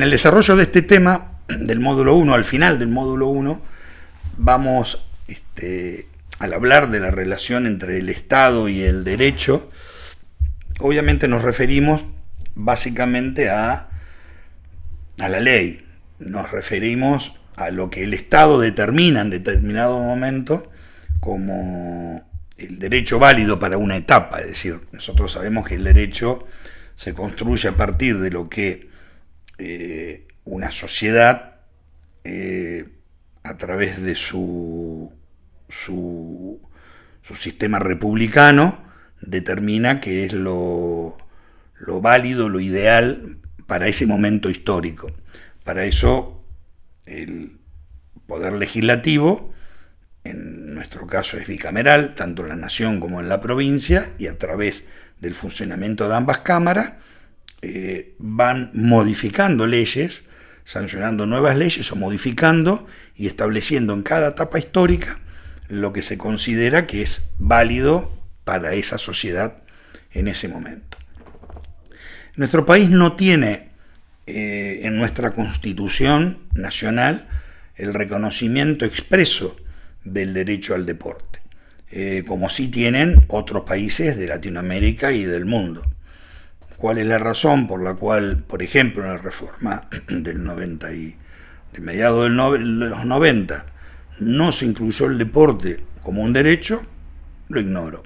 En el desarrollo de este tema, del módulo 1, al final del módulo 1, vamos, al hablar de la relación entre el Estado y el derecho, obviamente nos referimos básicamente a la ley, nos referimos a lo que el Estado determina en determinado momento como el derecho válido para una etapa. Es decir, nosotros sabemos que el derecho se construye a partir de lo que una sociedad, a través de su sistema republicano, determina que es lo válido, lo ideal para ese momento histórico. Para eso el poder legislativo, en nuestro caso es bicameral, tanto en la nación como en la provincia, y a través del funcionamiento de ambas cámaras van modificando leyes, sancionando nuevas leyes o modificando y estableciendo en cada etapa histórica lo que se considera que es válido para esa sociedad en ese momento. Nuestro país no tiene en nuestra Constitución Nacional el reconocimiento expreso del derecho al deporte, como sí tienen otros países de Latinoamérica y del mundo. ¿Cuál es la razón por la cual, por ejemplo, en la reforma del 90 de mediados de los 90 no se incluyó el deporte como un derecho? Lo ignoro.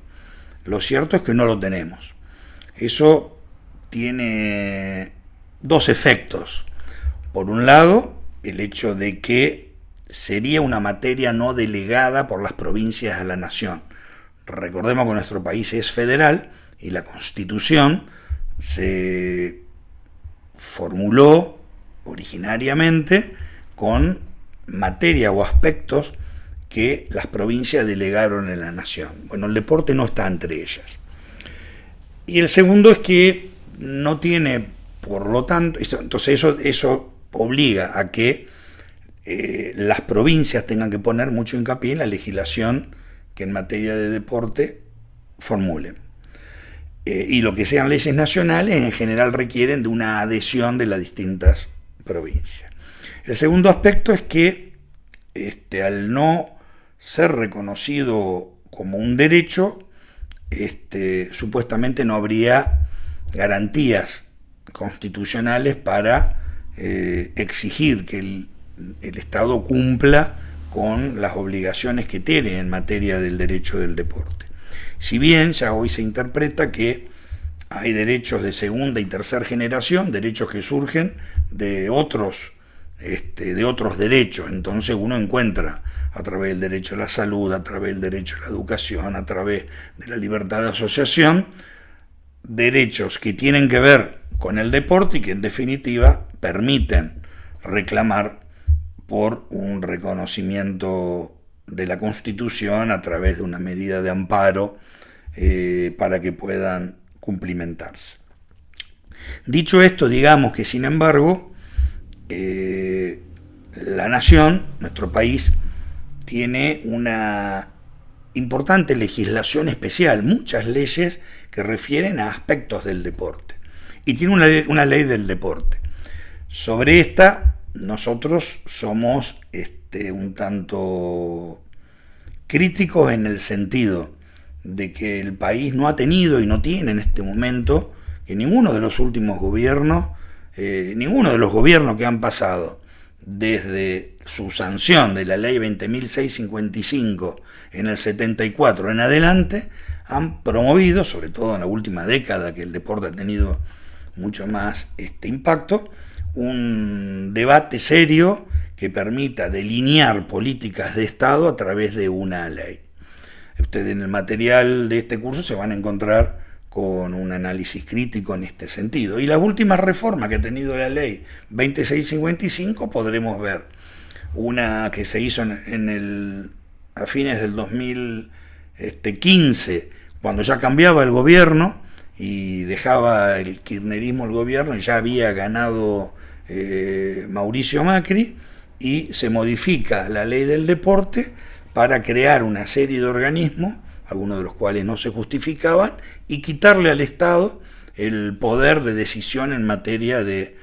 Lo cierto es que no lo tenemos. Eso tiene dos efectos. Por un lado, el hecho de que sería una materia no delegada por las provincias a la nación. Recordemos que nuestro país es federal y la Constitución se formuló originariamente con materia o aspectos que las provincias delegaron en la nación. Bueno, el deporte no está entre ellas. Y el segundo es que no tiene, por lo tanto, entonces eso obliga a que las provincias tengan que poner mucho hincapié en la legislación que en materia de deporte formulen. Y lo que sean leyes nacionales en general requieren de una adhesión de las distintas provincias. El segundo aspecto es que al no ser reconocido como un derecho, supuestamente no habría garantías constitucionales para exigir que el Estado cumpla con las obligaciones que tiene en materia del derecho del deporte. Si bien ya hoy se interpreta que hay derechos de segunda y tercera generación, derechos que surgen de otros derechos, entonces uno encuentra a través del derecho a la salud, a través del derecho a la educación, a través de la libertad de asociación, derechos que tienen que ver con el deporte y que en definitiva permiten reclamar por un reconocimiento de la Constitución a través de una medida de amparo para que puedan cumplimentarse. Dicho esto, digamos que sin embargo la nación, nuestro país, tiene una importante legislación especial, muchas leyes que refieren a aspectos del deporte, y tiene una ley del deporte. Sobre esta nosotros somos un tanto críticos en el sentido de que el país no ha tenido y no tiene en este momento, que ninguno de los últimos gobiernos, ninguno de los gobiernos que han pasado desde su sanción de la ley 20.655 en el 74 en adelante, han promovido, sobre todo en la última década que el deporte ha tenido mucho más impacto, un debate serio que permita delinear políticas de Estado a través de una ley. Ustedes en el material de este curso se van a encontrar con un análisis crítico en este sentido. Y las últimas reformas que ha tenido la ley 2655 podremos ver una que se hizo a fines del 2015, cuando ya cambiaba el gobierno y dejaba el kirchnerismo el gobierno y ya había ganado Mauricio Macri, y se modifica la ley del deporte para crear una serie de organismos, algunos de los cuales no se justificaban, y quitarle al Estado el poder de decisión en materia de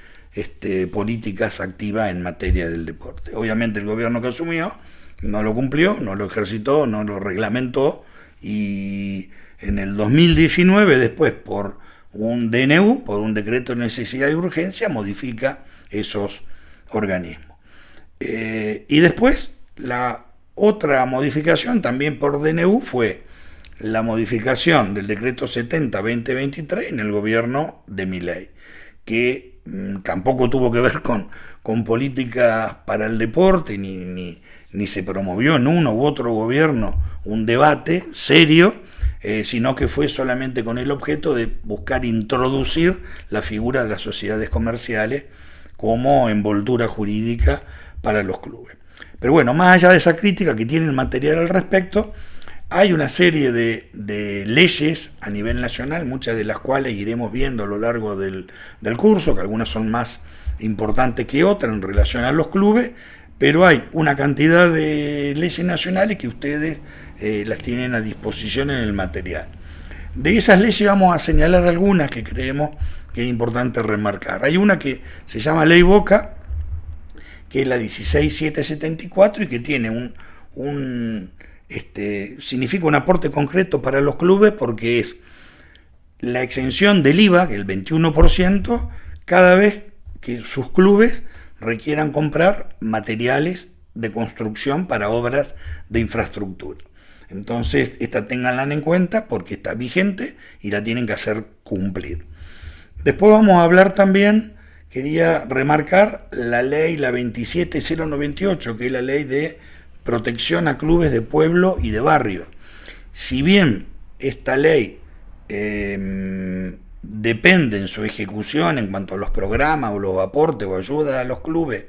políticas activas en materia del deporte. Obviamente el gobierno que asumió no lo cumplió, no lo ejercitó, no lo reglamentó, y en el 2019 después por un DNU, por un decreto de necesidad y urgencia, modifica esos organismos. Y después la otra modificación también por DNU fue la modificación del decreto 70-2023 en el gobierno de Milei, que tampoco tuvo que ver con políticas para el deporte, ni se promovió en uno u otro gobierno un debate serio, sino que fue solamente con el objeto de buscar introducir la figura de las sociedades comerciales como envoltura jurídica para los clubes. Pero bueno, más allá de esa crítica que tiene el material al respecto, hay una serie de leyes a nivel nacional, muchas de las cuales iremos viendo a lo largo del curso, que algunas son más importantes que otras en relación a los clubes, pero hay una cantidad de leyes nacionales que ustedes las tienen a disposición en el material. De esas leyes vamos a señalar algunas que creemos que es importante remarcar. Hay una que se llama Ley Boca, que es la 16774 y que tiene significa un aporte concreto para los clubes, porque es la exención del IVA, que es el 21%, cada vez que sus clubes requieran comprar materiales de construcción para obras de infraestructura. Entonces, esta ténganla en cuenta porque está vigente y la tienen que hacer cumplir. Después vamos a hablar también, quería remarcar la ley, la 27098, que es la ley de protección a clubes de pueblo y de barrio. Si bien esta ley depende en su ejecución en cuanto a los programas o los aportes o ayudas a los clubes,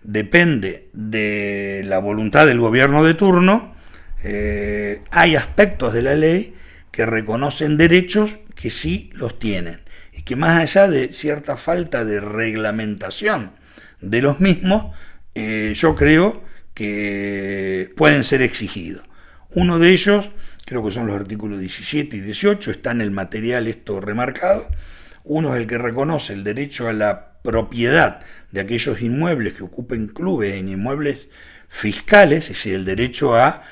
depende de la voluntad del gobierno de turno, hay aspectos de la ley que reconocen derechos que sí los tienen y que más allá de cierta falta de reglamentación de los mismos, yo creo que pueden ser exigidos. Uno de ellos, creo que son los artículos 17 y 18, está en el material esto remarcado. Uno es el que reconoce el derecho a la propiedad de aquellos inmuebles que ocupen clubes en inmuebles fiscales, es decir, el derecho a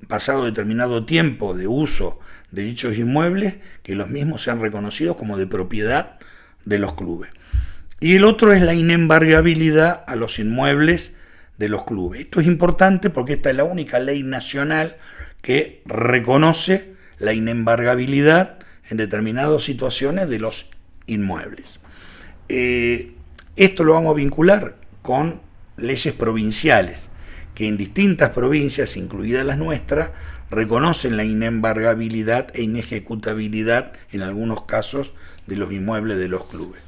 pasado determinado tiempo de uso de dichos inmuebles, que los mismos sean reconocidos como de propiedad de los clubes. Y el otro es la inembargabilidad a los inmuebles de los clubes. Esto es importante porque esta es la única ley nacional que reconoce la inembargabilidad en determinadas situaciones de los inmuebles. Esto lo vamos a vincular con leyes provinciales, que en distintas provincias, incluidas las nuestras, reconocen la inembargabilidad e inejecutabilidad en algunos casos de los inmuebles de los clubes.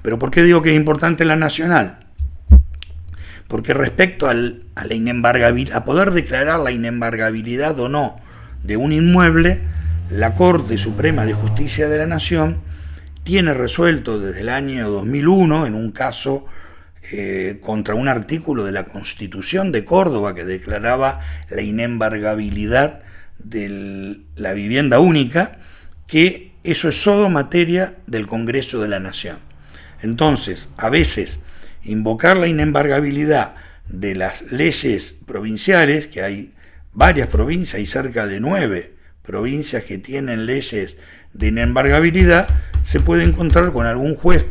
¿Pero por qué digo que es importante la nacional? Porque respecto a la inembargabilidad, a poder declarar la inembargabilidad o no de un inmueble, la Corte Suprema de Justicia de la Nación tiene resuelto desde el año 2001, en un caso contra un artículo de la Constitución de Córdoba que declaraba la inembargabilidad de la vivienda única, que eso es solo materia del Congreso de la Nación. Entonces, a veces, invocar la inembargabilidad de las leyes provinciales, que hay varias provincias, hay cerca de 9 provincias que tienen leyes de inembargabilidad, se puede encontrar con algún juez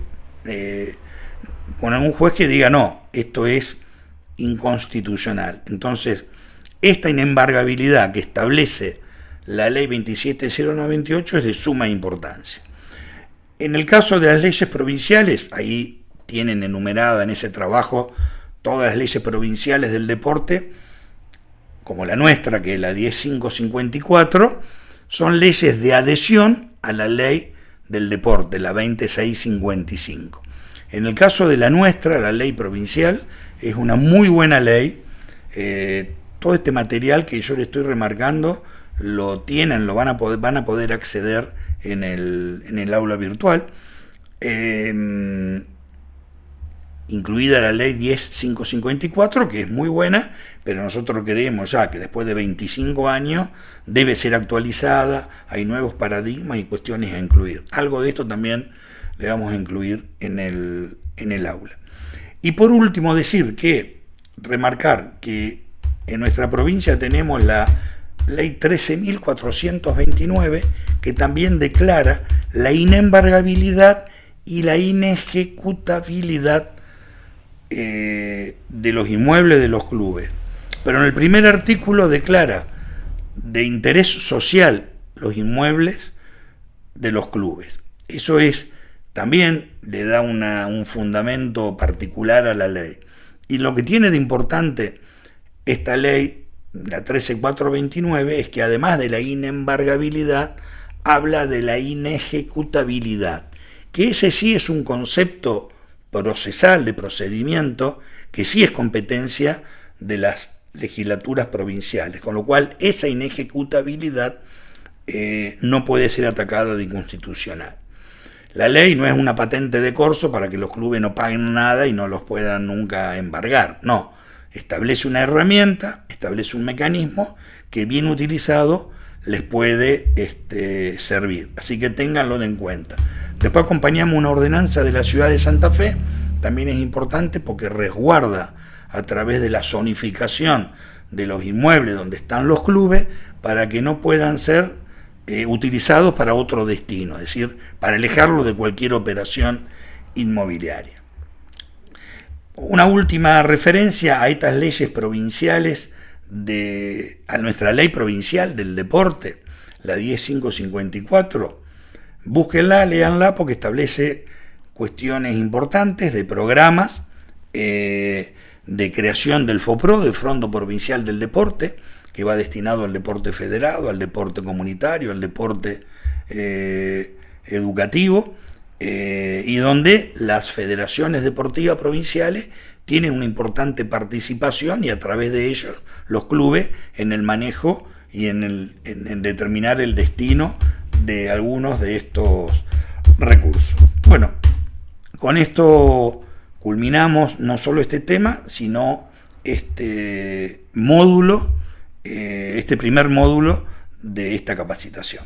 que diga no, esto es inconstitucional. Entonces, esta inembargabilidad que establece la ley 27098 es de suma importancia. En el caso de las leyes provinciales, ahí tienen enumerada en ese trabajo todas las leyes provinciales del deporte, como la nuestra, que es la 10554, son leyes de adhesión a la ley del deporte, la 20655. En el caso de la nuestra, la ley provincial, es una muy buena ley. Todo este material que yo le estoy remarcando lo tienen, van a poder acceder en el aula virtual, incluida la ley 10554, que es muy buena, pero nosotros creemos ya que después de 25 años debe ser actualizada, hay nuevos paradigmas y cuestiones a incluir. Algo de esto también le vamos a incluir en el aula. Y por último remarcar que en nuestra provincia tenemos la ley 13.429, que también declara la inembargabilidad y la inejecutabilidad de los inmuebles de los clubes. Pero en el primer artículo declara de interés social los inmuebles de los clubes. Eso también le da un fundamento particular a la ley. Y lo que tiene de importante esta ley, la 13.429, es que además de la inembargabilidad, habla de la inejecutabilidad, que ese sí es un concepto procesal, de procedimiento, que sí es competencia de las legislaturas provinciales, con lo cual esa inejecutabilidad no puede ser atacada de inconstitucional. La ley no es una patente de corso para que los clubes no paguen nada y no los puedan nunca embargar, no. Establece una herramienta, establece un mecanismo que bien utilizado les puede servir. Así que ténganlo en cuenta. Después acompañamos una ordenanza de la ciudad de Santa Fe, también es importante porque resguarda a través de la zonificación de los inmuebles donde están los clubes para que no puedan ser utilizados para otro destino, es decir, para alejarlo de cualquier operación inmobiliaria. Una última referencia a estas leyes provinciales, a nuestra ley provincial del deporte, la 10554, búsquenla, léanla, porque establece cuestiones importantes de programas, de creación del FOPRO, del Fondo Provincial del Deporte, que va destinado al deporte federado, al deporte comunitario, al deporte educativo, y donde las federaciones deportivas provinciales tienen una importante participación y a través de ellos los clubes en el manejo y en determinar el destino de algunos de estos recursos. Bueno, con esto culminamos no solo este tema, sino este primer módulo de esta capacitación.